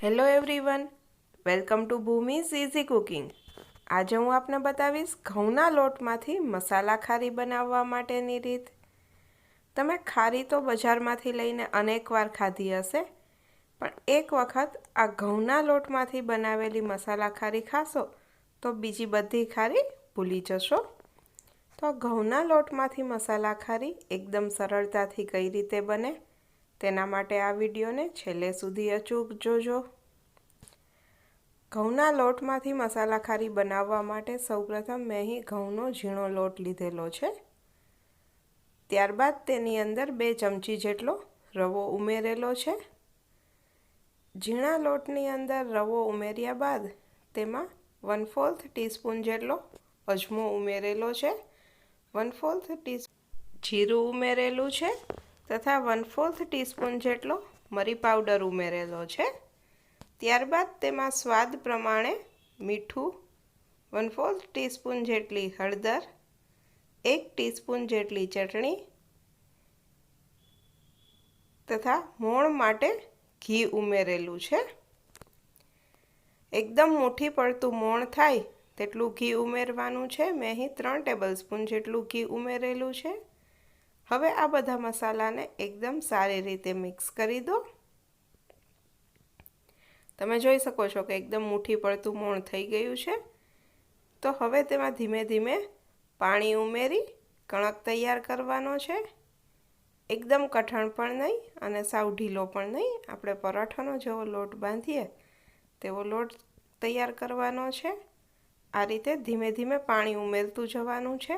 Hello everyone, welcome to Bhumi's easy cooking. આજે હું આપને બતાવીશ ઘઉંના લોટમાંથી મસાલા ખારી બનાવવા માટેની રીત. તમે ખારી તો બજારમાંથી લઈને અનેકવાર ખાધી હશે, પણ એક વખત આ ઘઉંના લોટમાંથી બનાવેલી મસાલા ખારી ખાશો તો બીજી બધી ખારી ભૂલી જશો. તો ઘઉંના લોટમાંથી મસાલા ખારી એકદમ સરળતાથી કઈ રીતે બને તેના માટે આ વિડીયોને છેલ્લે સુધી અચૂક જોજો. ઘઉંના લોટમાંથી મસાલા ખારી બનાવવા માટે સૌપ્રથમ મેં અહીં ઘઉંનો ઝીણો લોટ લીધેલો છે. ત્યારબાદ તેની અંદર 2 ચમચી જેટલો રવો ઉમેરેલો છે. ઝીણા લોટની અંદર રવો ઉમેર્યા બાદ તેમાં 1/4 ટીસ્પૂન જેટલો અજમો ઉમેરેલો છે, 1/4 ટીસ્પૂન જીરું ઉમેરેલું છે તથા 1/4 ટીસ્પૂન જેટલો મરી પાવડર ઉમેરેલો છે. ત્યારબાદ તેમાં સ્વાદ પ્રમાણે મીઠું, 1/4 ટીસ્પૂન જેટલી હળદર, 1 ટીસ્પૂન જેટલી ચટણી તથા મોણ માટે ઘી ઉમેરેલું છે. એકદમ મુઠ્ઠી પડતું મોણ થાય તેટલું ઘી ઉમેરવાનું છે. મેં અહીં 3 ટેબલસ્પૂન જેટલું ઘી ઉમેરેલું છે. હવે આ બધા મસાલાને એકદમ સારી રીતે મિક્સ કરી દો. તમે જોઈ શકો છો કે એકદમ મુઠ્ઠી પડતું મોણ થઈ ગયું છે. તો હવે તેમાં ધીમે ધીમે પાણી ઉમેરી કણક તૈયાર કરવાનો છે. એકદમ કઠણ પણ નહીં અને સાવ ઢીલો પણ નહીં. આપણે પરાઠાનો જેવો લોટ બાંધીએ તેવો લોટ તૈયાર કરવાનો છે. આ રીતે ધીમે ધીમે પાણી ઉમેરતું જવાનું છે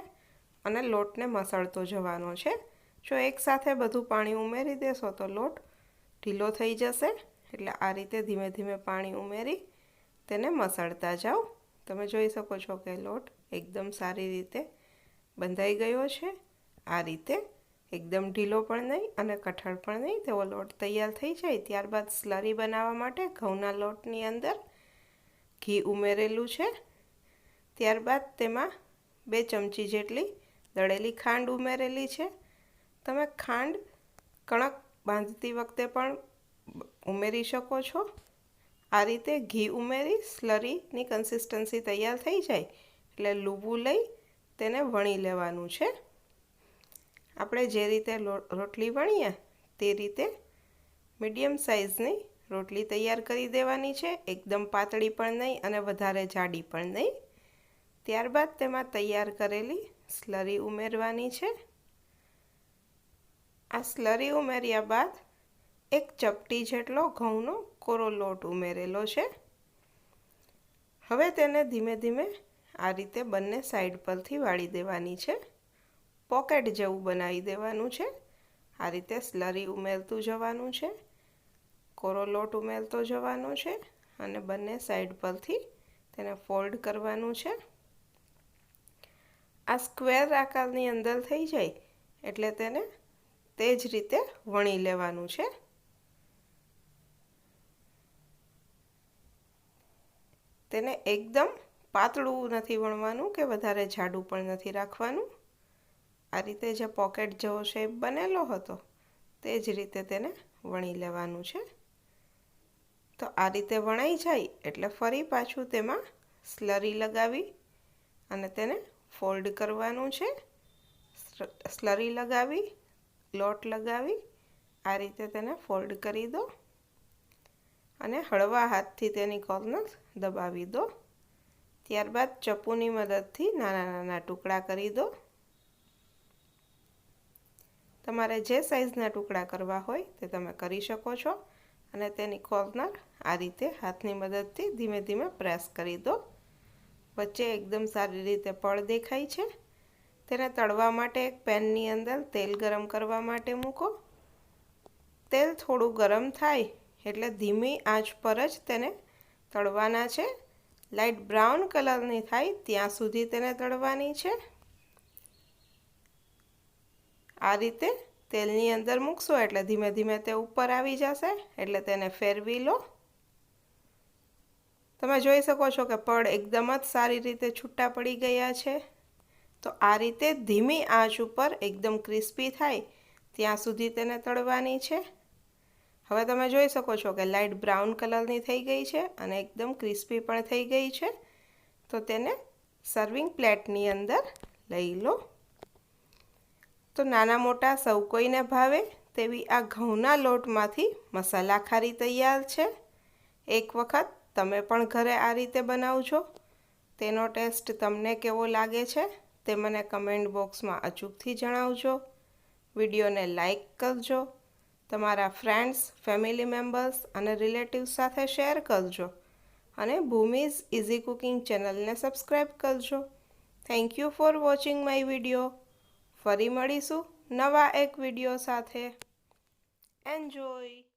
અને લોટને મસળતો જવાનો છે. જો એકસાથે બધું પાણી ઉમેરી દેશો તો લોટ ઢીલો થઈ જશે. એટલે આ રીતે ધીમે ધીમે પાણી ઉમેરી તેને મસળતા જાઓ. તમે જોઈ શકો છો કે લોટ એકદમ સારી રીતે બંધાઈ ગયો છે. આ રીતે એકદમ ઢીલો પણ નહીં અને કઠણ પણ નહીં તેવો લોટ તૈયાર થઈ જાય ત્યારબાદ સ્લરી બનાવવા માટે ઘઉંના લોટની અંદર ઘી ઉમેરેલું છે. ત્યારબાદ તેમાં 2 ચમચી જેટલી દળેલી ખાંડ ઉમેરેલી છે. તમે ખાંડ કણક બાંધતી વખતે પણ ઉમેરી શકો છો. આ રીતે ઘી ઉમેરી સ્લરીની કન્સિસ્ટન્સી તૈયાર થઈ જાય એટલે લૂવું લઈ તેને વણી લેવાનું છે. આપણે જે રીતે રોટલી વણીએ તે રીતે મીડિયમ સાઇઝની રોટલી તૈયાર કરી દેવાની છે. એકદમ પાતળી પણ નહીં અને વધારે જાડી પણ નહીં. ત્યારબાદ તેમાં તૈયાર કરેલી સ્લરી ઉમેરવાની છે. આ સ્લરી ઉમેર્યા બાદ 1 ચપટી જેટલો ઘઉંનો કોરો લોટ ઉમેરેલો છે. હવે તેને ધીમે ધીમે આ રીતે બંને સાઈડ પરથી વાળી દેવાની છે. પોકેટ જેવું બનાવી દેવાનું છે. આ રીતે સ્લરી ઉમેરતું જવાનું છે, કોરો લોટ ઉમેરતો જવાનો છે અને બંને સાઈડ પરથી તેને ફોલ્ડ કરવાનું છે. આ સ્ક્વેર આકારની અંદર થઈ જાય એટલે તેને તે જ રીતે વણી લેવાનું છે. તેને એકદમ પાતળું નથી વણવાનું કે વધારે જાડું પણ નથી રાખવાનું. આ રીતે જે પોકેટ જેવો શેપ બનેલો હતો તે જ રીતે તેને વણી લેવાનું છે. તો આ રીતે વણાઈ જાય એટલે ફરી પાછું તેમાં સ્લરી લગાવી અને તેને ફોલ્ડ કરવાનું છે. સ્લરી લગાવી, લોટ લગાવી આ રીતે તેને ફોલ્ડ કરી દો અને હળવા હાથથી તેની કોર્નર દબાવી દો. ત્યારબાદ ચપ્પુની મદદથી નાના નાના ટુકડા કરી દો. તમારે જે સાઈઝના ટુકડા કરવા હોય તે તમે કરી શકો છો અને તેની કોર્નર આ રીતે હાથની મદદથી ધીમે ધીમે પ્રેસ કરી દો. વચ્ચે એકદમ સારી રીતે પડ દેખાય છે. તેને તળવા માટે એક પેનની અંદર તેલ ગરમ કરવા માટે મૂકો. તેલ થોડું ગરમ થાય એટલે ધીમી આંચ પર જ તેને તળવાના છે. લાઇટ બ્રાઉન કલરની થાય ત્યાં સુધી તેને તળવાની છે. આ રીતે તેલની અંદર મૂકશો એટલે ધીમે ધીમે તે ઉપર આવી જશે એટલે તેને ફેરવી લો. તમે જોઈ શકો છો કે પડ એકદમ જ સારી રીતે છૂટા પડી ગયા છે. તો આ રીતે ધીમી આંચ ઉપર એકદમ ક્રિસ્પી થાય ત્યાં સુધી તેને તળવાની છે. હવે તમે જોઈ શકો છો કે લાઇટ બ્રાઉન કલરની થઈ ગઈ છે અને એકદમ ક્રિસ્પી પણ થઈ ગઈ છે. તો તેને સર્વિંગ પ્લેટની અંદર લઈ લો. તો નાના મોટા સૌ કોઈને ભાવે તેવી આ ઘઉંના લોટમાંથી મસાલા ખારી તૈયાર છે. એક વખત તમે પણ ઘરે આ રીતે બનાવજો. તેનો ટેસ્ટ તમને કેવો લાગે છે તે મને કમેન્ટ બોક્સમાં અચૂકથી જણાવજો. વિડીયોને લાઈક કરજો. તમારા ફ્રેન્ડ્સ, ફેમિલી મેમ્બર્સ અને રિલેટિવ્સ સાથે શેર કરજો. અને ભૂમિઝ ઇઝી કુકિંગ ચેનલને સબસ્ક્રાઈબ કરજો. Thank you for watching my video. ફરી મળીશું નવા એક વિડીયો સાથે. એન્જોય.